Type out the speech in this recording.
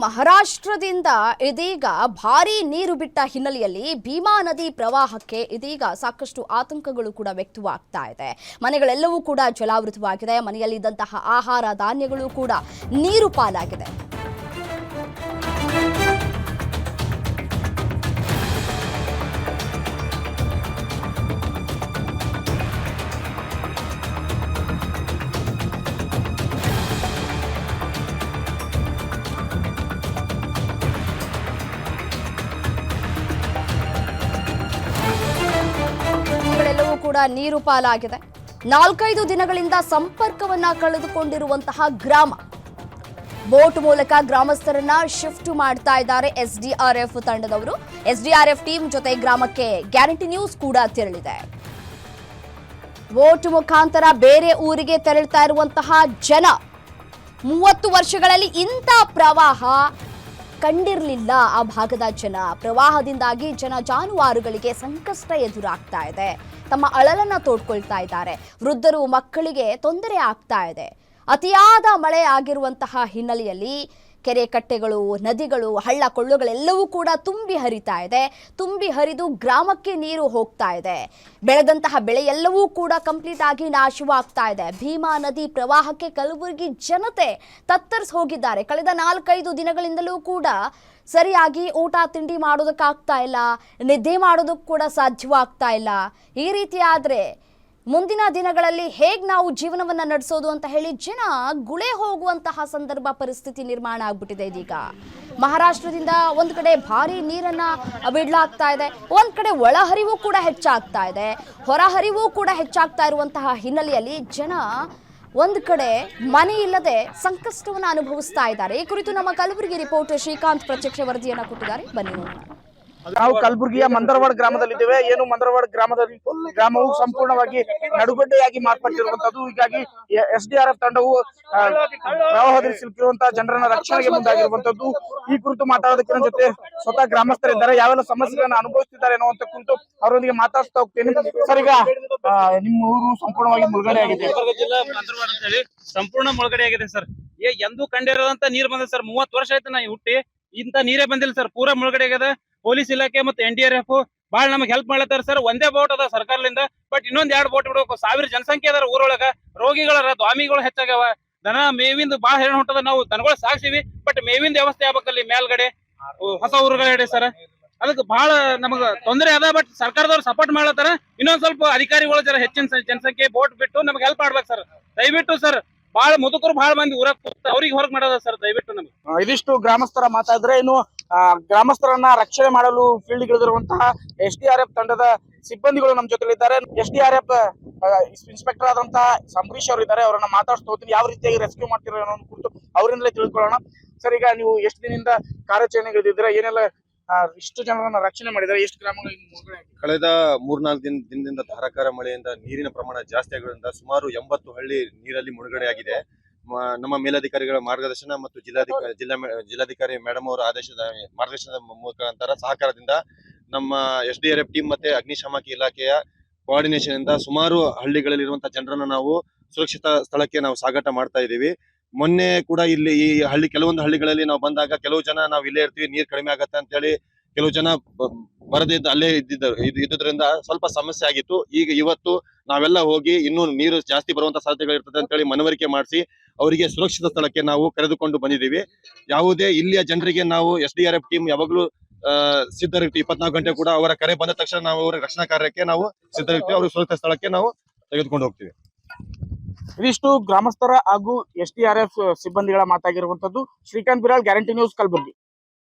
ಮಹಾರಾಷ್ಟ್ರದಿಂದ ಇದೀಗ ಭಾರೀ ನೀರು ಬಿಟ್ಟ ಹಿನ್ನೆಲೆಯಲ್ಲಿ ಭೀಮಾ ನದಿ ಪ್ರವಾಹಕ್ಕೆ ಇದೀಗ ಸಾಕಷ್ಟು ಆತಂಕಗಳು ಕೂಡ ವ್ಯಕ್ತವಾಗ್ತಾ ಇದೆ. ಮನೆಗಳೆಲ್ಲವೂ ಕೂಡ ಜಲಾವೃತವಾಗಿದೆ. ಮನೆಯಲ್ಲಿದ್ದಂತಹ ಆಹಾರ ಧಾನ್ಯಗಳು ಕೂಡ ನೀರು ಪಾಲಾಗಿದೆ. ಕೂಡ ನೀರು ಪಾಲಾಗಿದೆ. 4-5 ದಿನಗಳಿಂದ ಸಂಪರ್ಕವನ್ನ ಕಳೆದುಕೊಂಡಿರುವಂತಹ ಗ್ರಾಮ. ಬೋಟ್ ಮೂಲಕ ಗ್ರಾಮಸ್ಥರನ್ನ ಶಿಫ್ಟ್ ಮಾಡ್ತಾ ಇದ್ದಾರೆ ಎಸ್ಡಿಆರ್ಎಫ್ ತಂಡದವರು. ಎಸ್ಡಿಆರ್ಎಫ್ ಟೀಮ್ ಜೊತೆ ಗ್ರಾಮಕ್ಕೆ ಗ್ಯಾರಂಟಿ ನ್ಯೂಸ್ ಕೂಡ ತೆರಳಿದೆ. ಬೋಟ್ ಮುಖಾಂತರ ಬೇರೆ ಊರಿಗೆ ತೆರಳ್ತಾ ಇರುವಂತಹ ಜನ 30 ವರ್ಷಗಳಲ್ಲಿ ಇಂಥ ಪ್ರವಾಹ ಕಂಡಿರಲಿಲ್ಲ. ಆ ಭಾಗದ ಜನ ಪ್ರವಾಹದಿಂದಾಗಿ ಜಾನುವಾರುಗಳಿಗೆ ಸಂಕಷ್ಟ ಎದುರಾಗ್ತಾ ಇದೆ. ತಮ್ಮ ಅಳಲನ್ನ ತೋಡ್ಕೊಳ್ತಾ ಇದ್ದಾರೆ. ವೃದ್ಧರು ಮಕ್ಕಳಿಗೆ ತೊಂದರೆ ಆಗ್ತಾ ಇದೆ. ಅತಿಯಾದ ಮಳೆ ಆಗಿರುವಂತಹ ಹಿನ್ನೆಲೆಯಲ್ಲಿ ಕೆರೆ ಕಟ್ಟೆಗಳು, ನದಿಗಳು, ಹಳ್ಳ ಕೊಳ್ಳಗಳೆಲ್ಲವೂ ಕೂಡ ತುಂಬಿ ಹರಿತಾ ಇದೆ. ತುಂಬಿ ಹರಿದು ಗ್ರಾಮಕ್ಕೆ ನೀರು ಹೋಗ್ತಾ ಇದೆ. ಬೆಳೆದಂತಹ ಬೆಳೆ ಎಲ್ಲವೂ ಕೂಡ ಕಂಪ್ಲೀಟ್ ಆಗಿ ನಾಶವಾಗ್ತಾ ಇದೆ. ಭೀಮಾ ನದಿ ಪ್ರವಾಹಕ್ಕೆ ಕಲಬುರಗಿ ಜನತೆ ತತ್ತರಿಸಿ ಹೋಗಿದ್ದಾರೆ. ಕಳೆದ 4-5 ದಿನಗಳಿಂದಲೂ ಕೂಡ ಸರಿಯಾಗಿ ಊಟ ತಿಂಡಿ ಮಾಡೋದಕ್ಕಾಗ್ತಾ ಇಲ್ಲ, ನಿದ್ದೆ ಮಾಡೋದಕ್ಕೂ ಕೂಡ ಸಾಧ್ಯವಾಗ್ತಾ ಇಲ್ಲ. ಈ ರೀತಿ ಆದರೆ ಮುಂದಿನ ದಿನಗಳಲ್ಲಿ ಹೇಗೆ ನಾವು ಜೀವನವನ್ನ ನಡೆಸೋದು ಅಂತ ಹೇಳಿ ಜನ ಗುಳೆ ಹೋಗುವಂತಹ ಸಂದರ್ಭ ಪರಿಸ್ಥಿತಿ ನಿರ್ಮಾಣ ಆಗ್ಬಿಟ್ಟಿದೆ. ಇದೀಗ ಮಹಾರಾಷ್ಟ್ರದಿಂದ ಒಂದ್ ಕಡೆ ಭಾರಿ ನೀರನ್ನ ಬಿಡ್ಲಾಗ್ತಾ ಇದೆ, ಒಂದ್ ಕಡೆ ಒಳಹರಿವು ಕೂಡ ಹೆಚ್ಚಾಗ್ತಾ ಇದೆ, ಹೊರಹರಿವು ಕೂಡ ಹೆಚ್ಚಾಗ್ತಾ ಇರುವಂತಹ ಹಿನ್ನೆಲೆಯಲ್ಲಿ ಜನ ಒಂದ್ ಕಡೆ ಮನೆ ಇಲ್ಲದೆ ಸಂಕಷ್ಟವನ್ನು ಅನುಭವಿಸ್ತಾ ಇದ್ದಾರೆ. ಈ ಕುರಿತು ನಮ್ಮ ಕಲಬುರಗಿ ರಿಪೋರ್ಟರ್ ಶ್ರೀಕಾಂತ್ ಪ್ರತ್ಯಕ್ಷ ವರದಿಯನ್ನ ಕೊಟ್ಟಿದ್ದಾರೆ. ಬನ್ನಿ ನೋಡೋಣ. ನಾವು ಕಲಬುರಗಿಯ ಮಂದರವಾಡ ಗ್ರಾಮದಲ್ಲಿದ್ದೇವೆ. ಏನು ಮಂದರವಾಡ ಗ್ರಾಮವು ಸಂಪೂರ್ಣವಾಗಿ ನಡುಗಡ್ಡೆಯಾಗಿ ಮಾರ್ಪಟ್ಟಿರುವಂತದ್ದು. ಹೀಗಾಗಿ ಎಸ್ಡಿಆರ್ಎಫ್ ತಂಡವು ಪ್ರವಾಹದಲ್ಲಿ ಸಿಲುಕಿರುವಂತಹ ಜನರನ್ನ ರಕ್ಷಣೆಗೆ ಮುಂದಾಗಿರುವಂತದ್ದು. ಈ ಕುರಿತು ಮಾತಾಡೋದಕ್ಕೆ ನನ್ನ ಜೊತೆ ಸ್ವತಃ ಗ್ರಾಮಸ್ಥರಿದ್ದಾರೆ. ಯಾವೆಲ್ಲ ಸಮಸ್ಯೆಗಳನ್ನ ಅನುಭವಿಸ್ತಿದ್ದಾರೆ ಅನ್ನುವಂತ ಕುರಿತು ಅವರೊಂದಿಗೆ ಮಾತಾಡ್ತಾ ಹೋಗ್ತೇನೆ. ಸರ್, ಈಗ ನಿಮ್ಮ ಊರು ಸಂಪೂರ್ಣವಾಗಿ ಮುಳುಗಡೆ ಆಗಿದೆ. ಜಿಲ್ಲಾ ಮಂದರವಾಡ ಅಂತ ಹೇಳಿ ಸಂಪೂರ್ಣ ಮುಳುಗಡೆ ಆಗಿದೆ ಸರ್. ಎಂದೂ ಕಂಡಿರೋದಂತ ನೀರ್ ಬಂದಿದೆ ಸರ್. 30 ವರ್ಷ ಆಯ್ತು ನಾ ಹುಟ್ಟಿ, ಇಂತ ನೀರೇ ಬಂದಿಲ್ಲ ಸರ್. ಪೂರಾ ಮುಳುಗಡೆ ಆಗಿದೆ. ಪೊಲೀಸ್ ಇಲಾಖೆ ಮತ್ತೆ NDRF ಬಾಳ ನಮಗೆ ಹೆಲ್ಪ್ ಮಾಡ್ಲತ್ತಾರ ಸರ್. ಒಂದೇ ಬೋಟ್ ಅದ ಸರ್ಕಾರದಿಂದ, ಬಟ್ ಇನ್ನೊಂದ್ 2 ಬೋಟ್ ಬಿಡ್ಬೇಕು. 1000 ಜನಸಂಖ್ಯೆ ಅದಾರ ಊರೊಳಗ. ರೋಗಿಗಳ ದ್ವಾಮಿಗಳು ಹೆಚ್ಚಾಗ್ಯಾವ. ದನ ಮೇವಿಂದ ಬಾಳ ಹೆಣ್ಣು ಹೊಂಟದ. ನಾವು ದನಗಳು ಸಾಕ್ಸಿವಿ, ಬಟ್ ಮೇವಿಂದ ವ್ಯವಸ್ಥೆ ಆಗ್ಬೇಕಲ್ಲಿ ಮೇಲ್ಗಡೆ ಹೊಸ ಊರುಗಡೆ ಸರ್. ಅದಕ್ಕೆ ಬಹಳ ನಮಗ ತೊಂದರೆ ಅದ. ಬಟ್ ಸರ್ಕಾರದವ್ರು ಸಪೋರ್ಟ್ ಮಾಡ್ಲತ್ತಾರ. ಇನ್ನೊಂದ್ ಸ್ವಲ್ಪ ಅಧಿಕಾರಿಗಳು ಜರ ಹೆಚ್ಚಿನ ಜನಸಂಖ್ಯೆ ಬೋಟ್ ಬಿಟ್ಟು ನಮ್ಗೆ ಹೆಲ್ಪ್ ಮಾಡ್ಬೇಕು ಸರ್. ದಯವಿಟ್ಟು ಸರ್, ಬಹಳ ಮುದುಕರು ಬಹಳ ಮಂದಿ ಊರಾಗ ಅವ್ರಿಗೆ ಹೊರಗ್ ಮಾಡೋದ ಸರ್. ದಯವಿಟ್ಟು ನಮ್ಗೆ ಇದಿಷ್ಟು ಗ್ರಾಮಸ್ಥರ ಮಾತಾದ್ರೆ. ಇನ್ನು ಗ್ರಾಮಸ್ಥರನ್ನ ರಕ್ಷಣೆ ಮಾಡಲು ಫೀಲ್ಡ್ ಇಳಿದಿರುವಂತಹ SDRF ತಂಡದ ಸಿಬ್ಬಂದಿಗಳು ನಮ್ಮ ಜೊತೆ ಇದ್ದಾರೆ. SDRF ಇನ್ಸ್ಪೆಕ್ಟರ್ ಆದಂತಹ ಸಂಬರೀಶ್ ಅವರು ಇದ್ದಾರೆ. ಅವರನ್ನ ಮಾತಾಡ್ತಾ ಹೋಗ್ತೀನಿ. ಯಾವ ರೀತಿಯಾಗಿ ರೆಸ್ಕ್ಯೂ ಮಾಡ್ತಿರೋ ಅನ್ನೋ ಕುರಿತು ಅವರಿಂದಲೇ ತಿಳ್ಕೊಳ್ಳೋಣ. ಸರ್, ಈಗ ನೀವು ಎಷ್ಟು ದಿನದಿಂದ ಕಾರ್ಯಾಚರಣೆಗಳಿದ್ದೀರಾ? ಏನೆಲ್ಲ ಇಷ್ಟು ಜನರನ್ನ ರಕ್ಷಣೆ ಮಾಡಿದ್ದಾರೆ? ಎಷ್ಟು ಗ್ರಾಮಗಳಿಗೆ? ಕಳೆದ 3-4 ದಿನದಿಂದ ಧಾರಾಕಾರ ಮಳೆಯಿಂದ ನೀರಿನ ಪ್ರಮಾಣ ಜಾಸ್ತಿ ಆಗಿರೋದ್ರಿಂದ ಸುಮಾರು 80 ಹಳ್ಳಿ ನೀರಲ್ಲಿ ಮುಳುಗಡೆಯಾಗಿದೆ. ನಮ್ಮ ಮೇಲಧಿಕಾರಿಗಳ ಮಾರ್ಗದರ್ಶನ ಮತ್ತು ಜಿಲ್ಲಾಧಿಕಾರಿ ಮೇಡಮ್ ಅವರ ಆದೇಶದ ಮಾರ್ಗದರ್ಶನದ ಮುಖಾಂತರ ಸಹಕಾರದಿಂದ ನಮ್ಮ SDRF ಟೀಮ್ ಮತ್ತೆ ಅಗ್ನಿಶಾಮಕ ಇಲಾಖೆಯ ಕೋಆರ್ಡಿನೇಷನ್ ಇಂದ ಸುಮಾರು ಹಳ್ಳಿಗಳಲ್ಲಿರುವಂತಹ ಜನರನ್ನ ನಾವು ಸುರಕ್ಷಿತ ಸ್ಥಳಕ್ಕೆ ನಾವು ಸಾಗಾಟ ಮಾಡ್ತಾ ಇದ್ದೀವಿ. ಮೊನ್ನೆ ಕೂಡ ಇಲ್ಲಿ ಈ ಕೆಲವೊಂದು ಹಳ್ಳಿಗಳಲ್ಲಿ ನಾವು ಬಂದಾಗ ಕೆಲವು ಜನ ನಾವು ಇಲ್ಲೇ ಇರ್ತೀವಿ, ನೀರ್ ಕಡಿಮೆ ಆಗತ್ತೆ ಅಂತ ಹೇಳಿ ಕೆಲವು ಜನ ಬರದೇ ಅಲ್ಲೇ ಇದ್ದಿದ್ರಿಂದ ಸ್ವಲ್ಪ ಸಮಸ್ಯೆ ಆಗಿತ್ತು. ಈಗ ಇವತ್ತು ನಾವೆಲ್ಲ ಹೋಗಿ ಇನ್ನೂ ನೀರು ಜಾಸ್ತಿ ಬರುವಂತ ಸಾಧ್ಯತೆಗಳು ಇರ್ತದೆ ಅಂತ ಹೇಳಿ ಮನವರಿಕೆ ಮಾಡಿಸಿ ಅವರಿಗೆ ಸುರಕ್ಷಿತ ಸ್ಥಳಕ್ಕೆ ನಾವು ಕರೆದುಕೊಂಡು ಬಂದಿದ್ದೀವಿ. ಯಾವುದೇ ಇಲ್ಲಿಯ ಜನರಿಗೆ ನಾವು SDRF ಟೀಮ್ ಯಾವಾಗ್ಲೂ ಸಿದ್ಧರಿರ್ತೀವಿ. 24 ಗಂಟೆ ಕೂಡ ಅವರ ಕರೆ ಬಂದ ತಕ್ಷಣ ನಾವು ಅವರ ರಕ್ಷಣಾ ಕಾರ್ಯಕ್ಕೆ ನಾವು ಸಿದ್ಧರಿರ್ತೀವಿ. ಅವ್ರ ಸುರಕ್ಷಿತ ಸ್ಥಳಕ್ಕೆ ನಾವು ತೆಗೆದುಕೊಂಡು ಹೋಗ್ತೀವಿ. ಇದಿಷ್ಟು ಗ್ರಾಮಸ್ಥರ ಹಾಗೂ SDRF ಸಿಬ್ಬಂದಿಗಳ ಮಾತಾಗಿರುವಂತದ್ದು. Srikanth Biral, guarantee news, Kalaburagi.